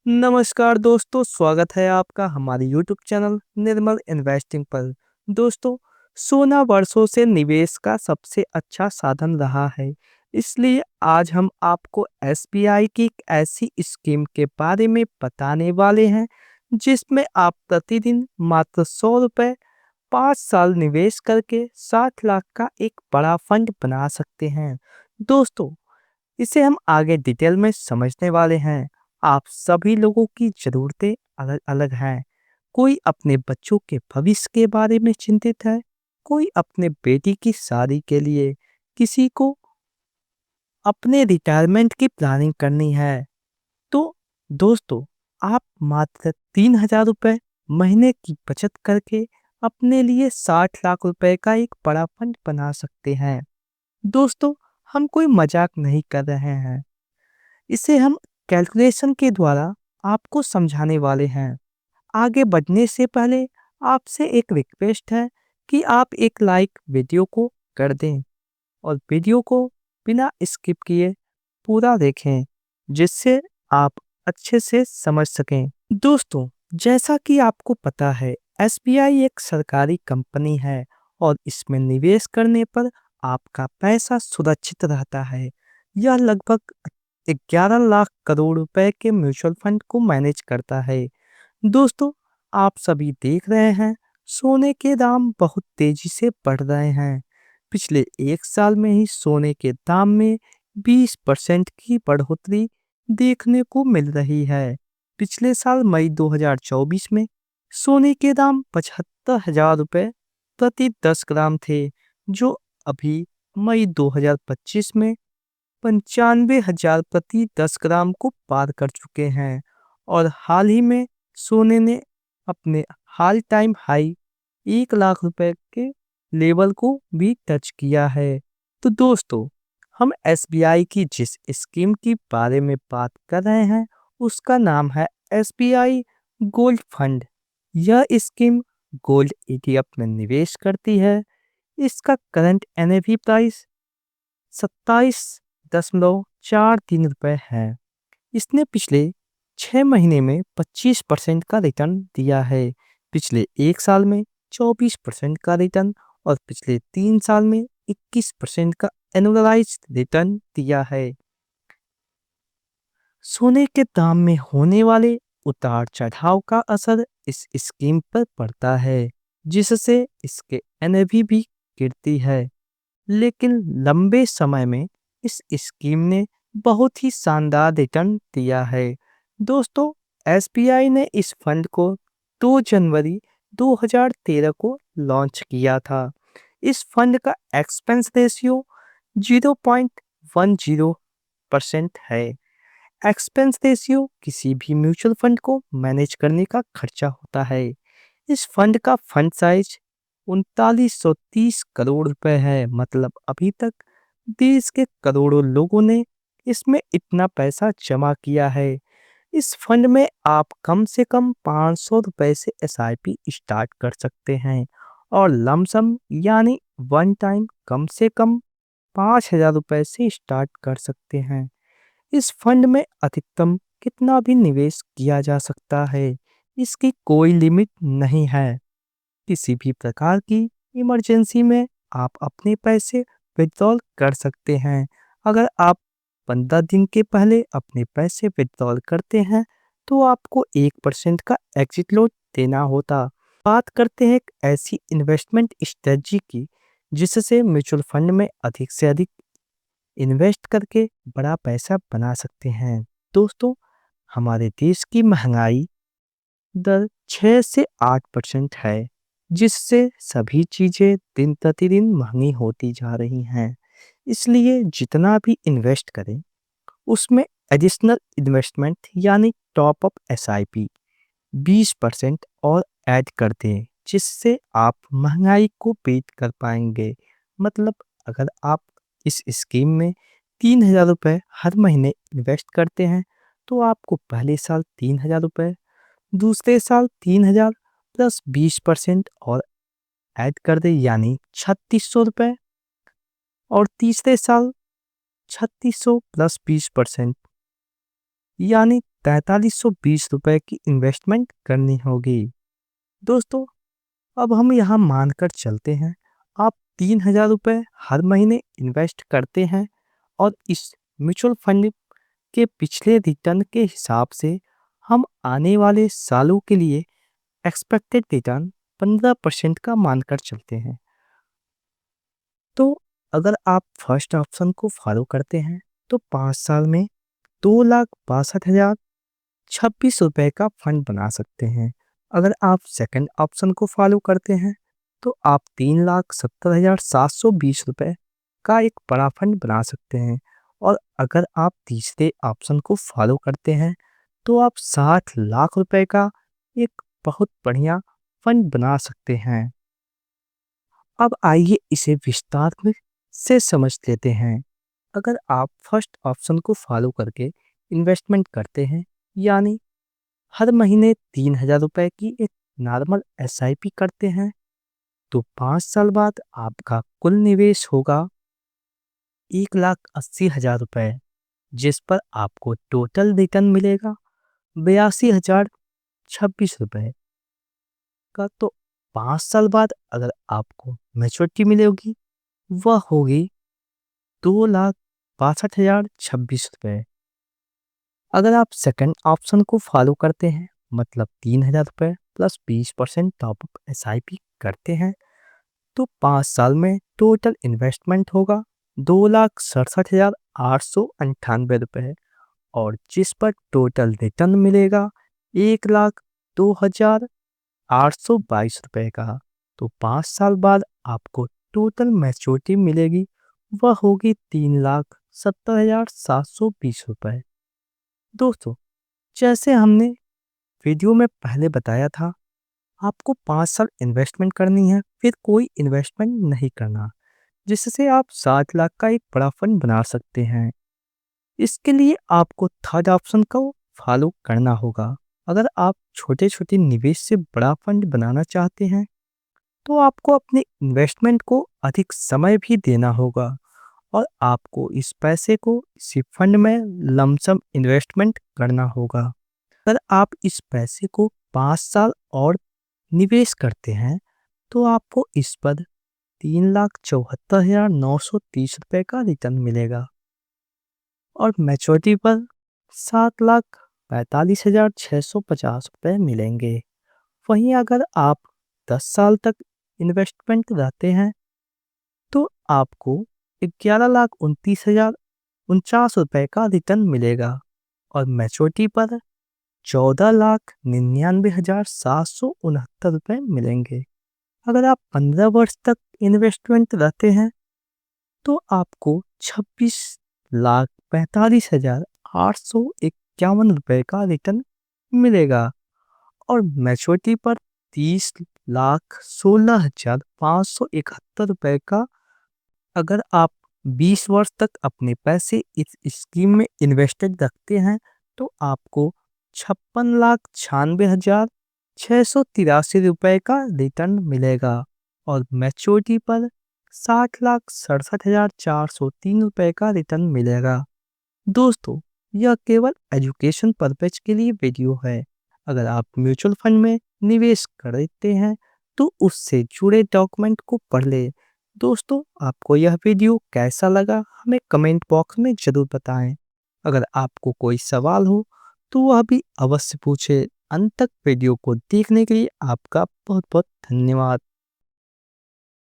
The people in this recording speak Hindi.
नमस्कार दोस्तों, स्वागत है आपका हमारे यूट्यूब चैनल निर्मल इन्वेस्टिंग पर। दोस्तों, सोना वर्षों से निवेश का सबसे अच्छा साधन रहा है। इसलिए आज हम आपको एसबीआई की एक ऐसी स्कीम के बारे में बताने वाले हैं, जिसमें आप प्रतिदिन मात्र 100 रुपये 5 साल निवेश करके 60 लाख का एक बड़ा फंड बना सकते हैं। दोस्तों, इसे हम आगे डिटेल में समझने वाले हैं। आप सभी लोगों की ज़रूरतें अलग-अलग हैं। कोई अपने बच्चों के भविष्य के बारे में चिंतित है, कोई अपने बेटी की शादी के लिए, किसी को अपने रिटायरमेंट की प्लानिंग करनी है। तो दोस्तों, आप मात्र 3000 रुपये महीने की बचत करके अपने लिए 60 लाख रुपए का एक बड़ा फंड बना सकते हैं। दोस्तों, हम कोई मजाक नहीं कर रहे हैं। इसे हम कैलकुलेशन के द्वारा आपको समझाने वाले हैं। आगे बढ़ने से पहले आपसे एक रिक्वेस्ट है कि आप एक लाइक वीडियो को कर दें और वीडियो को बिना स्किप किए पूरा देखें, जिससे आप अच्छे से समझ सकें। दोस्तों, जैसा कि आपको पता है, एसबीआई एक सरकारी कंपनी है और इसमें निवेश करने पर आपका पैसा सुरक्षित रहता है। यह लगभग 11 लाख करोड़ रुपए के म्यूचुअल फंड को मैनेज करता है। दोस्तों, आप सभी देख रहे हैं, सोने के दाम बहुत तेजी से बढ़ रहे हैं। पिछले एक साल में ही सोने के दाम में 20% की बढ़ोतरी देखने को मिल रही है। पिछले साल मई 2024 में सोने के दाम 75,000 रुपये प्रति 10 ग्राम थे, जो अभी मई 2025 में 95,000 प्रति 10 ग्राम को पार कर चुके हैं और हाल ही में सोने ने अपने हाल टाइम हाई 1 लाख रुपए के लेवल को भी टच किया है। तो दोस्तों, हम एसबीआई की जिस स्कीम के बारे में बात कर रहे हैं, उसका नाम है एसबीआई गोल्ड फंड। यह स्कीम गोल्ड ईटीएफ में निवेश करती है। इसका करंट एनएवी प्राइस 27.43 रुपये है। इसने पिछले 6 महीने में 25% का रिटर्न दिया है, पिछले एक साल में 24% का रिटर्न और पिछले 3 साल में 21% का एनुअलाइज्ड रिटर्न दिया है। सोने के दाम में होने वाले उतार चढ़ाव का असर इस स्कीम पर पड़ता है, जिससे इसके एनएवी भी गिरती है। लेकिन लंबे समय में इस स्कीम ने बहुत ही शानदार रिटर्न दिया है। दोस्तों, एसबीआई ने इस फंड को 2 जनवरी 2013 को लॉन्च किया था। इस फंड का एक्सपेंस रेशियो 0.10% है। एक्सपेंस रेशियो किसी भी म्यूचुअल फंड को मैनेज करने का खर्चा होता है। इस फंड का फंड साइज 3930 करोड़ रुपए है। मतलब अभी तक देश के करोड़ों लोगों ने इसमें इतना पैसा जमा किया है। इस फंड में आप कम से कम 500 रुपए से एसआईपी स्टार्ट कर सकते हैं और लमसम यानी वन टाइम कम से कम 5,000 रुपए से स्टार्ट कर सकते हैं। इस फंड में अधिकतम कितना भी निवेश किया जा सकता है, इसकी कोई लिमिट नहीं है। किसी भी प्रकार की इमरजेंसी में आप अपने पैसे विड्रॉल कर सकते हैं। अगर आप 15 दिन के पहले अपने पैसे विड्रॉल करते हैं, तो आपको 1% का एग्जिट लोड देना होता। बात करते हैं एक ऐसी इन्वेस्टमेंट स्ट्रेटजी की, जिससे म्यूचुअल फंड में अधिक से अधिक इन्वेस्ट करके बड़ा पैसा बना सकते हैं। दोस्तों, हमारे देश की महंगाई दर 6 से 8% है, जिससे सभी चीज़ें दिन प्रतिदिन महंगी होती जा रही हैं। इसलिए जितना भी इन्वेस्ट करें, उसमें एडिशनल इन्वेस्टमेंट यानी टॉप अप एसआईपी 20% और ऐड कर दें, जिससे आप महंगाई को बीट कर पाएंगे। मतलब अगर आप इस स्कीम में 3000 रुपये हर महीने इन्वेस्ट करते हैं, तो आपको पहले साल 3000 रुपये, दूसरे साल 3000 प्लस 20% और ऐड कर दें यानी 3600 रुपये, और तीसरे साल 3600 प्लस 20% यानी 4320 रुपए की इन्वेस्टमेंट करनी होगी। दोस्तों, अब हम यहाँ मानकर चलते हैं आप 3000 रुपये हर महीने इन्वेस्ट करते हैं और इस म्यूचुअल फंड के पिछले रिटर्न के हिसाब से हम आने वाले सालों के लिए एक्सपेक्टेड रिटर्न 15% का मानकर चलते हैं। तो अगर आप फर्स्ट ऑप्शन को फॉलो करते हैं तो 5 साल में 2,62,026 रुपये का फंड बना सकते हैं। अगर आप सेकंड ऑप्शन को फॉलो करते हैं तो आप 3,70,720 रुपये का एक बड़ा फंड बना सकते हैं। और अगर आप तीसरे ऑप्शन को फॉलो करते हैं तो आप 60 लाख रुपए का एक बहुत बढ़िया फंड बना सकते हैं। अब आइए इसे विस्तार में से समझ लेते हैं। अगर आप फर्स्ट ऑप्शन को फॉलो करके इन्वेस्टमेंट करते हैं, यानी हर महीने 3,000 रुपये की एक नॉर्मल एसआईपी करते हैं, तो 5 साल बाद आपका कुल निवेश होगा 1,80,000 रुपये, जिस पर आपको टोटल रिटर्न मिलेगा 82,026 रुपये का। तो 5 साल बाद अगर आपको मैच्योरिटी मिलेगी वह होगी 2,62,026 रुपये। अगर आप सेकंड ऑप्शन को फॉलो करते हैं, मतलब 3,000 रुपये प्लस 20% टॉपअप एसआईपी करते हैं, तो 5 साल में टोटल इन्वेस्टमेंट होगा 2,67,898 रुपये, और जिस पर टोटल रिटर्न मिलेगा 1,02,822 रुपये का। तो 5 साल बाद आपको टोटल मैच्योरिटी मिलेगी वह होगी 3,70,720 रुपये। दोस्तों, जैसे हमने वीडियो में पहले बताया था, आपको 5 साल इन्वेस्टमेंट करनी है, फिर कोई इन्वेस्टमेंट नहीं करना, जिससे आप 7 लाख का एक बड़ा फंड बना सकते हैं। इसके लिए आपको थर्ड ऑप्शन को फॉलो करना होगा। अगर आप छोटे छोटे निवेश से बड़ा फंड बनाना चाहते हैं तो आपको अपने इन्वेस्टमेंट को अधिक समय भी देना होगा और आपको इस पैसे को इसी फंड में लमसम इन्वेस्टमेंट करना होगा। अगर आप इस पैसे को 5 साल और निवेश करते हैं तो आपको इस पर 3,74,930 रुपये का रिटर्न मिलेगा और मैच्योरिटी पर 7,45,650 रुपये मिलेंगे। वहीं अगर आप 10 साल तक इन्वेस्टमेंट रहते हैं तो आपको 11,29,049 रुपये का रिटर्न मिलेगा और मैच्योरिटी पर 14,99,769 मिलेंगे। अगर आप 15 वर्ष तक इन्वेस्टमेंट रहते हैं तो आपको 26,45,851 का रिटर्न मिलेगा और मैच्योरिटी पर 30,16,571 का। अगर आप 20 वर्ष तक अपने पैसे इस स्कीम में इन्वेस्टेड रखते हैं तो आपको 56,96,683 का रिटर्न मिलेगा और मैच्योरिटी पर 60,67,403 का रिटर्न मिलेगा। दोस्तों, यह केवल एजुकेशन पर्पज के लिए वीडियो है। अगर आप म्यूचुअल फंड में निवेश करते हैं तो उससे जुड़े डॉक्यूमेंट को पढ़ ले। दोस्तों, आपको यह वीडियो कैसा लगा हमें कमेंट बॉक्स में ज़रूर बताएं। अगर आपको कोई सवाल हो तो वह भी अवश्य पूछें। अंत तक वीडियो को देखने के लिए आपका बहुत बहुत धन्यवाद।